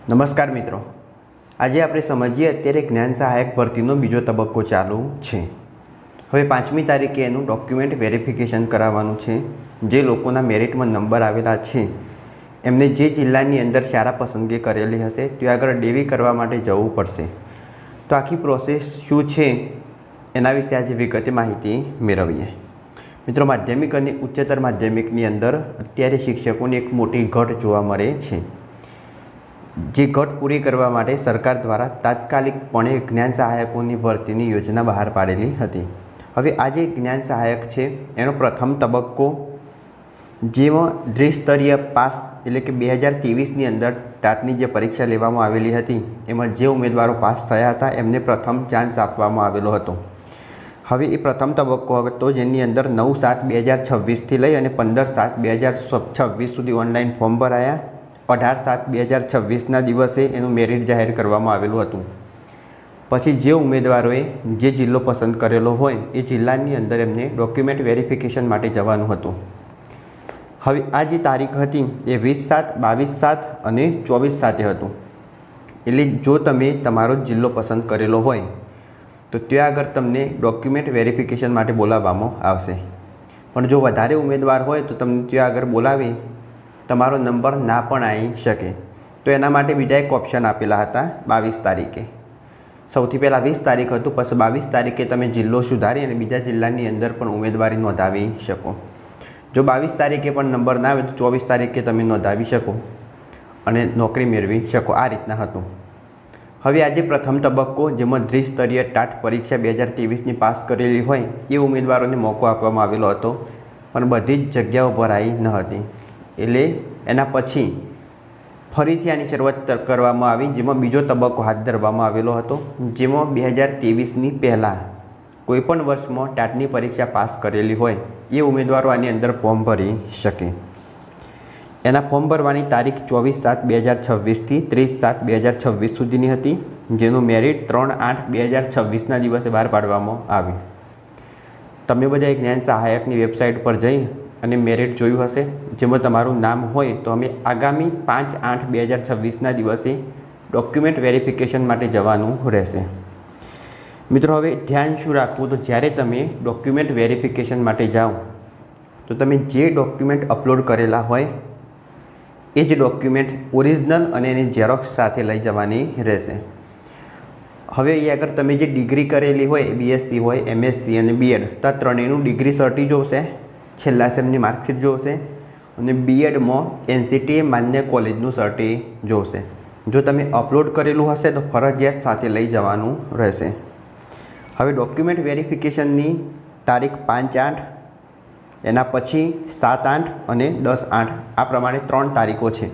નમસ્કાર મિત્રો, આજે આપણે સમજીએ અત્યારે જ્ઞાન સહાયક ભરતીનો બીજો તબક્કો ચાલુ છે। હવે 5મી તારીખે એનું ડોક્યુમેન્ટ વેરિફિકેશન કરાવવાનું છે। જે લોકોના મેરિટમાં નંબર આવેલા છે એમને જે જિલ્લાની અંદર શાળા પસંદગી કરેલી હશે ત્યાં આગળ ડીવી કરવા માટે જવું પડશે। તો આખી પ્રોસેસ શું છે એના વિશે આજે વિગતે માહિતી મેળવીએ। મિત્રો, માધ્યમિક અને ઉચ્ચતર માધ્યમિકની અંદર અત્યારે શિક્ષકોની એક મોટી ઘટ જોવા મળે છે। જે ઘટ પૂરી કરવા માટે સરકાર દ્વારા તાત્કાલિકપણે જ્ઞાન સહાયકોની ભરતીની યોજના બહાર પાડેલી હતી। હવે આ જે જ્ઞાન સહાયક છે એનો પ્રથમ તબક્કો, જેમાં દ્વિસ્તરીય પાસ એટલે કે 2023ની અંદર ટાટની જે પરીક્ષા લેવામાં આવેલી હતી એમાં જે ઉમેદવારો પાસ થયા હતા એમને પ્રથમ ચાન્સ આપવામાં આવેલો હતો। હવે એ પ્રથમ તબક્કો હતો જેની અંદર 9/7/2026થી લઈ અને 15/7/2026 સુધી ઓનલાઈન ફોર્મ ભરાયા। 18/7/2026ના દિવસે એનું મેરિટ જાહેર કરવામાં આવેલું હતું। પછી જે ઉમેદવારોએ જે જિલ્લો પસંદ કરેલો હોય એ જિલ્લાની અંદર એમને ડોક્યુમેન્ટ વેરિફિકેશન માટે જવાનું હતું। હવે આ જે તારીખ હતી એ 20/7, 22/7 અને 24/7 હતું। એટલે જો તમે તમારો જિલ્લો પસંદ કરેલો હોય તો ત્યાં આગળ તમને ડોક્યુમેન્ટ વેરિફિકેશન માટે બોલાવવામાં આવશે। પણ જો વધારે ઉમેદવાર હોય તો તમને ત્યાં આગળ બોલાવી તમારો નંબર ના પણ આવી શકે। તો એના માટે બીજા એક ઓપ્શન આપેલા હતા 22 તારીખે। સૌથી પહેલાં 20 તારીખ હતું, પછી 22 તારીખે તમે જિલ્લો સુધારી અને બીજા જિલ્લાની અંદર પણ ઉમેદવારી નોંધાવી શકો। જો 22 તારીખે પણ નંબર ના આવે તો 24 તારીખે તમે નોંધાવી શકો અને નોકરી મેળવી શકો। આ રીતના હતું। હવે આજે પ્રથમ તબક્કો, જેમાં દ્વિસ્તરીય ટાટ પરીક્ષા 2023ની પાસ કરેલી હોય એ ઉમેદવારોને મોકો આપવામાં આવેલો હતો, પણ બધી જ જગ્યાઓ ભરાઈ ન હતી। એટલે એના પછી ફરીથી આની શરૂઆત કરવામાં આવી, જેમાં બીજો તબક્કો હાથ ધરવામાં આવેલો હતો, જેમાં 2023ની પહેલાં કોઈપણ વર્ષમાં ટાટની પરીક્ષા પાસ કરેલી હોય એ ઉમેદવારો આની અંદર ફોર્મ ભરી શકે। એના ફોર્મ ભરવાની તારીખ 24/7/2026થી 30/7/2026 સુધીની હતી, જેનું મેરિટ 3/8/2026ના દિવસે બહાર પાડવામાં આવ્યું। તમે બધા જ્ઞાન સહાયકની વેબસાઇટ પર જઈ અને મેરિટ જોયું હશે, જેમાં તમારું નામ હોય તો અમે આગામી 5/8/2026ના દિવસે ડોક્યુમેન્ટ વેરિફિકેશન માટે જવાનું રહેશે। મિત્રો, હવે ધ્યાન શું રાખવું, તો જ્યારે તમે ડોક્યુમેન્ટ વેરિફિકેશન માટે જાઓ તો તમે જે ડોક્યુમેન્ટ અપલોડ કરેલા હોય એ જ ડોક્યુમેન્ટ ઓરિજિનલ અને એની ઝેરોક્સ સાથે લઈ જવાની રહેશે। હવે અહીં આગળ તમે જે ડિગ્રી કરેલી હોય, BSc હોય, MSc અને B.Ed, તો આ ત્રણેયનું ડિગ્રી સર્ટી જોશે, છેલ્લા સેમની માર્કશીટ જોશે અને B.Edમાં NCTA માન્ય કોલેજનું સર્ટી જોશે। જો તમે અપલોડ કરેલું હશે તો ફરજિયાત સાથે લઈ જવાનું રહેશે। હવે ડોક્યુમેન્ટ વેરિફિકેશનની તારીખ 5/8, એના પછી 7/8 અને 10/8 આ પ્રમાણે 3 તારીખો છે।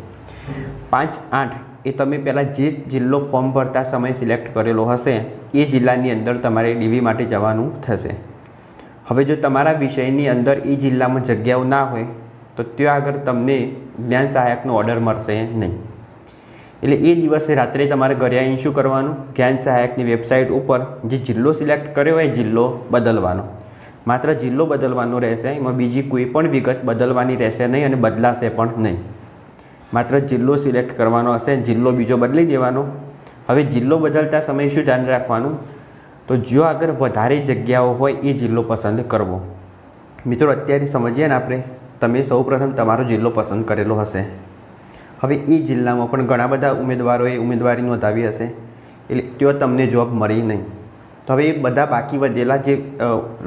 5/8 એ તમે પહેલાં જે જિલ્લો ફોર્મ ભરતા સમયે સિલેક્ટ કરેલો હશે એ જિલ્લાની અંદર તમારે ડીવી માટે જવાનું થશે। હવે જો તમારા વિષયની અંદર એ જિલ્લામાં જગ્યાઓ ના હોય તો ત્યાં આગળ તમને જ્ઞાન સહાયકનો ઓર્ડર મળશે નહીં। એટલે એ દિવસે રાત્રે તમારે ઘરે આવીને શું કરવાનું, જ્ઞાન સહાયકની વેબસાઇટ ઉપર જે જિલ્લો સિલેક્ટ કર્યો હોય જિલ્લો બદલવાનો, માત્ર જિલ્લો બદલવાનો રહેશે। એમાં બીજી કોઈ પણ વિગત બદલવાની રહેશે નહીં અને બદલાશે પણ નહીં। માત્ર જિલ્લો સિલેક્ટ કરવાનો હશે, જિલ્લો બીજો બદલી દેવાનો। હવે જિલ્લો બદલતા સમયે શું ધ્યાન રાખવાનું, તો જો આગળ વધારે જગ્યાઓ હોય એ જિલ્લો પસંદ કરવો। મિત્રો, અત્યારે સમજીએ ને આપણે, તમે સૌપ્રથમ તમારો જિલ્લો પસંદ કરેલો હશે। હવે એ જિલ્લામાં પણ ઘણા બધા ઉમેદવારોએ ઉમેદવારી નોંધાવી હશે, એટલે ત્યાં તમને જોબ મળી નહીં। તો હવે એ બધા બાકી વધેલા જે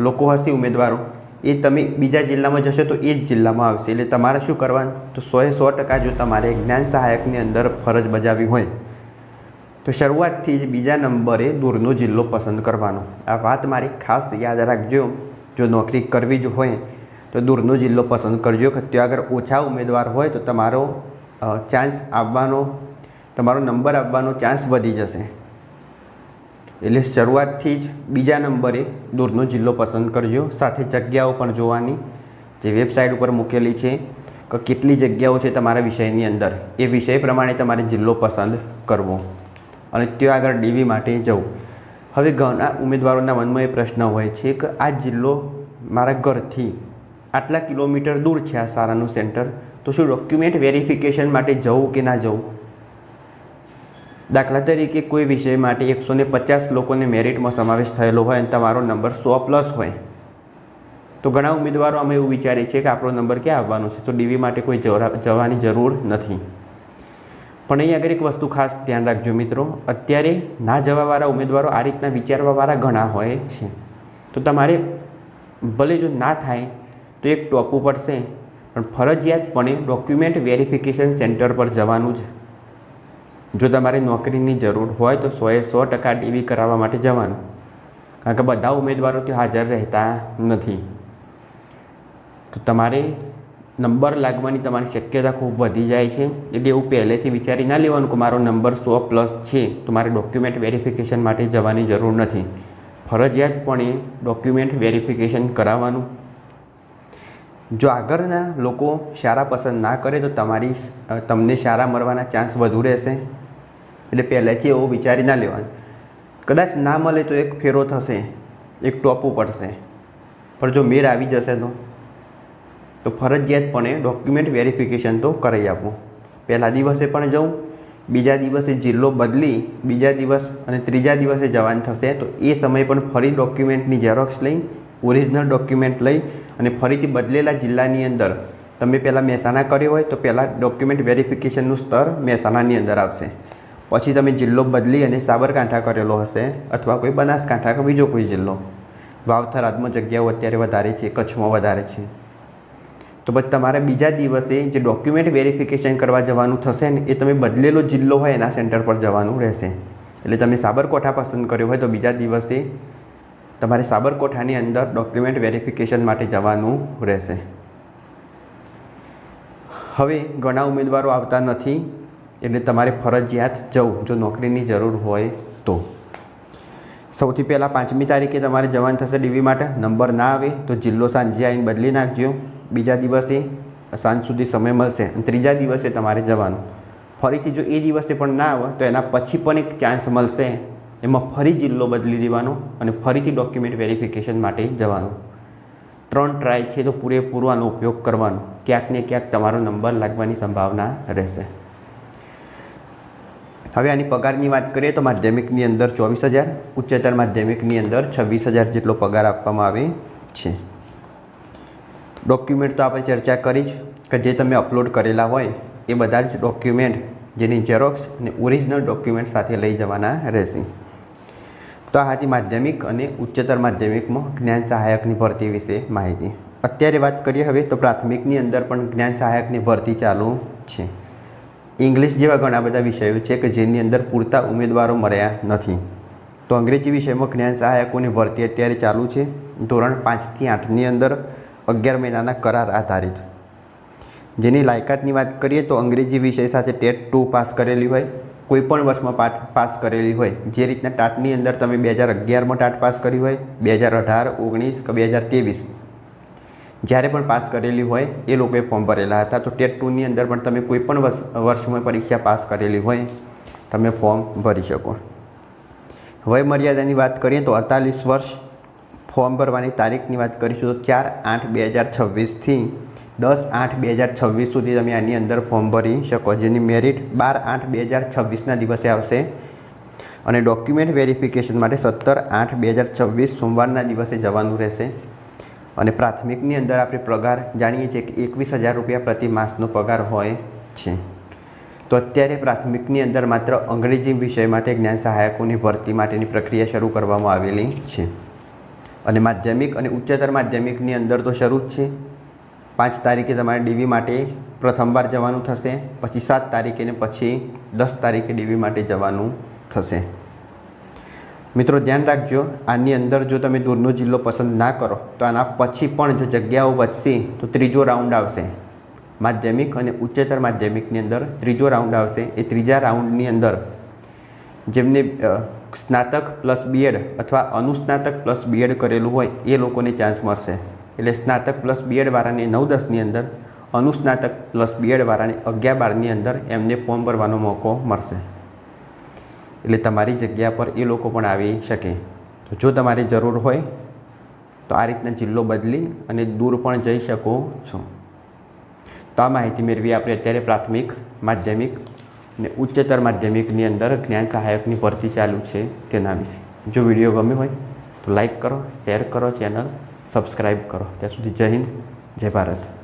લોકો હશે ઉમેદવારો, એ તમે બીજા જિલ્લામાં જશો તો એ જ જિલ્લામાં આવશે। એટલે તમારે શું કરવાનું, તો 100% જો તમારે જ્ઞાન સહાયકની અંદર ફરજ બજાવવી હોય તો શરૂઆતથી જ બીજા નંબરે દૂરનો જિલ્લો પસંદ કરવાનો। આ વાત મારી ખાસ યાદ રાખજો, જો નોકરી કરવી જ હોય તો દૂરનો જિલ્લો પસંદ કરજો કે ત્યાં આગળ ઓછા ઉમેદવાર હોય તો તમારો ચાન્સ આવવાનો, તમારો નંબર આવવાનો ચાન્સ વધી જશે। એટલે શરૂઆતથી જ બીજા નંબરે દૂરનો જિલ્લો પસંદ કરજો। સાથે જગ્યાઓ પણ જોવાની, જે વેબસાઇટ ઉપર મૂકેલી છે કે કેટલી જગ્યાઓ છે તમારા વિષયની અંદર, એ વિષય પ્રમાણે તમારે જિલ્લો પસંદ કરવો અને ત્યાં આગળ ડીવી માટે જવું। હવે ઘણા ઉમેદવારોના મનમાં એ પ્રશ્ન હોય છે કે આ જિલ્લો મારા ઘરથી આટલા કિલોમીટર દૂર છે આ શાળાનું સેન્ટર, તો શું ડોક્યુમેન્ટ વેરિફિકેશન માટે જવું કે ના જવું? દાખલા તરીકે કોઈ વિષય માટે 150 લોકોને મેરિટમાં સમાવેશ થયેલો હોય અને તમારો નંબર 100+ હોય તો ઘણા ઉમેદવારો અમે એવું વિચારીએ છીએ કે આપણો નંબર ક્યાં આવવાનો છે, તો ડીવી માટે કોઈ જવાની જરૂર નથી. પણ અહીં આગળ એક વસ્તુ ખાસ ધ્યાન રાખજો મિત્રો, અત્યારે ના જવાવાળા ઉમેદવારો આ રીતના વિચારવાવાળા ઘણા હોય છે. તો તમારે ભલે જો ના થાય તો એક ટોપવું પડશે, પણ ફરજિયાતપણે ડોક્યુમેન્ટ વેરિફિકેશન સેન્ટર પર જવાનું જ. જો તમારે નોકરીની જરૂર હોય તો 100% ડીવી કરાવવા માટે જવાનું, કારણ કે બધા ઉમેદવારો ત્યાં હાજર રહેતા નથી. તો તમારે નંબર લાગવાની તમારી શક્યતા ખૂબ વધી જાય છે. એટલે એવું પહેલેથી વિચારી ના લેવાનું કે મારો નંબર 100+ છે તો મારે ડોક્યુમેન્ટ વેરિફિકેશન માટે જવાની જરૂર નથી. ફરજિયાતપણે ડોક્યુમેન્ટ વેરિફિકેશન કરાવવાનું. જો આગળના લોકો શાળા પસંદ ના કરે તો તમને શાળા મળવાના ચાન્સ વધુ રહેશે. એટલે પહેલેથી એવું વિચારી ના લેવાનું. કદાચ ના મળે તો એક ફેરો થશે, એક ટોપવું પડશે, પણ જો મેળ આવી જશે તો ફરજિયાતપણે ડોક્યુમેન્ટ વેરિફિકેશન તો કરાવી આપવું. પહેલા દિવસે પણ જવું, બીજા દિવસે જિલ્લો બદલી બીજા દિવસ અને ત્રીજા દિવસે જવાનું થશે તો એ સમય પણ ફરી ડોક્યુમેન્ટની ઝેરોક્સ લઈ, ઓરિજિનલ ડોક્યુમેન્ટ લઈ અને ફરીથી બદલેલા જિલ્લાની અંદર તમે પહેલાં મહેસાણા કર્યો હોય તો પહેલાં ડોક્યુમેન્ટ વેરિફિકેશનનું સ્તર મહેસાણાની અંદર આવશે. પછી તમે જિલ્લો બદલી અને સાબરકાંઠા કરેલો હશે અથવા કોઈ બનાસકાંઠા કે બીજો કોઈ જિલ્લો, વાવથરાદમાં જગ્યાઓ અત્યારે વધારે છે, કચ્છમાં વધારે છે, તો પછી તમારે બીજા દિવસે જે ડોક્યુમેન્ટ વેરિફિકેશન કરવા જવાનું થશે ને એ તમે બદલેલો જિલ્લો હોય એના સેન્ટર પર જવાનું રહેશે. એટલે તમે સાબરકાંઠા પસંદ કર્યો હોય તો બીજા દિવસે તમારે સાબરકાંઠાની અંદર ડોક્યુમેન્ટ વેરિફિકેશન માટે જવાનું રહેશે. હવે ઘણા ઉમેદવારો આવતા નથી એટલે તમારે ફરજિયાત જવું જો નોકરીની જરૂર હોય તો. સૌથી પહેલાં 5મી તારીખે તમારે જવાનું થશે ડીવી માટે. નંબર ના આવે તો જિલ્લો સાંજે આવીને બદલી નાખજો. બીજા દિવસે સાંજ સુધી સમય મળશે અને ત્રીજા દિવસે તમારે જવાનું. ફરીથી જો એ દિવસે પણ ના આવે તો એના પછી પણ એક ચાન્સ મળશે, એમાં ફરી જિલ્લો બદલી દેવાનો અને ફરીથી ડોક્યુમેન્ટ વેરિફિકેશન માટે જવાનું. 3 ટ્રાય છે તો પૂરેપૂરો આનો ઉપયોગ કરવાનો. ક્યાંક ને ક્યાંક તમારો નંબર લાગવાની સંભાવના રહેશે. હવે આની પગારની વાત કરીએ તો માધ્યમિકની અંદર 24,000, ઉચ્ચતર માધ્યમિકની અંદર 26,000 જેટલો પગાર આપવામાં આવે છે. ડોક્યુમેન્ટ તો આપણે ચર્ચા કરી જ કે જે તમે અપલોડ કરેલા હોય એ બધા જ ડોક્યુમેન્ટ જેની ઝેરોક્સ અને ઓરિજિનલ ડોક્યુમેન્ટ સાથે લઈ જવાના રહેશે. તો આ હતી માધ્યમિક અને ઉચ્ચતર માધ્યમિકમાં જ્ઞાન સહાયકની ભરતી વિશે માહિતી. અત્યારે વાત કરીએ હવે તો પ્રાથમિકની અંદર પણ જ્ઞાન સહાયકની ભરતી ચાલુ છે. ઇંગ્લિશ જેવા ઘણા બધા વિષયો છે કે જેની અંદર પૂરતા ઉમેદવારો મળ્યા નથી. તો અંગ્રેજી વિષયમાં જ્ઞાન સહાયકોની ભરતી અત્યારે ચાલુ છે. ધોરણ 5 થી 8ની અંદર 11 મહિનાના કરાર આધારિત. જેની લાયકાતની વાત કરીએ તો અંગ્રેજી વિષય સાથે ટેટ 2 પાસ કરેલી હોય, કોઈ પણ વર્ષમાં પાસ કરેલી હોય. જે રીતના ટાટની અંદર તમે 2011માં ટાટ પાસ કરી હોય, 2018, 19 કે 2023 જ્યારે પણ પાસ કરેલી હોય એ લોકોએ ફોર્મ ભરેલા હતા. તો ટેટ 2ની અંદર પણ તમે કોઈ પણ વર્ષમાં પરીક્ષા પાસ કરેલી હોય તમે ફોર્મ ભરી શકો. વય મર્યાદાની વાત કરીએ તો 48 વર્ષ. ફોર્મ ભરવાની તારીખની વાત કરીશું તો 4/8/2026થી 10/8/2026 સુધી તમે આની અંદર ફોર્મ ભરી શકો. જેની મેરિટ 12/8/2026ના દિવસે આવશે અને ડોક્યુમેન્ટ વેરિફિકેશન માટે 17/8/2026 સોમવારના દિવસે જવાનું રહેશે. અને પ્રાથમિકની અંદર આપણે પગાર જાણીએ છીએ કે 21,000 રૂપિયા પ્રતિ માસનો પગાર હોય છે. તો અત્યારે પ્રાથમિકની અંદર માત્ર અંગ્રેજી વિષય માટે જ્ઞાન સહાયકોની ભરતી માટેની પ્રક્રિયા શરૂ કરવામાં આવેલી છે. અને માધ્યમિક અને ઉચ્ચતર માધ્યમિકની અંદર તો શરૂ જ છે. 5 તારીખે તમારે ડીવી માટે પ્રથમવાર જવાનું થશે, પછી 7 તારીખે ને પછી 10 તારીખે ડીવી માટે જવાનું થશે. મિત્રો ધ્યાન રાખજો, આની અંદર જો તમે દૂરનો જિલ્લો પસંદ ના કરો તો આના પછી પણ જો જગ્યાઓ વધશે તો ત્રીજો રાઉન્ડ આવશે. માધ્યમિક અને ઉચ્ચતર માધ્યમિકની અંદર ત્રીજો રાઉન્ડ આવશે. એ ત્રીજા રાઉન્ડની અંદર જેમને સ્નાતક પ્લસ બીએડ અથવા અનુસ્નાતક પ્લસ બીએડ કરેલું હોય એ લોકોને ચાન્સ મળશે. એટલે સ્નાતક પ્લસ બીએડવાળાને 9-10ની અંદર, અનુસ્નાતક પ્લસ બીએડવાળાને 11-12ની અંદર એમને ફોર્મ ભરવાનો મોકો મળશે. એટલે તમારી જગ્યા પર એ લોકો પણ આવી શકે. તો જો તમારી જરૂર હોય તો આ રીતના જિલ્લો બદલી અને દૂર પણ જઈ શકો છો. તો આ માહિતી મેળવી આપણે અત્યારે પ્રાથમિક, માધ્યમિક, ને ઉચ્ચતર માધ્યમિકની અંદર જ્ઞાન સહાયકની ભરતી ચાલુ છે તેના વિશે. જો વિડીયો ગમ્યો હોય તો લાઈક કરો, શેર કરો, ચેનલ સબસ્ક્રાઈબ કરો. ત્યાં સુધી જય હિન્દ, જય ભારત.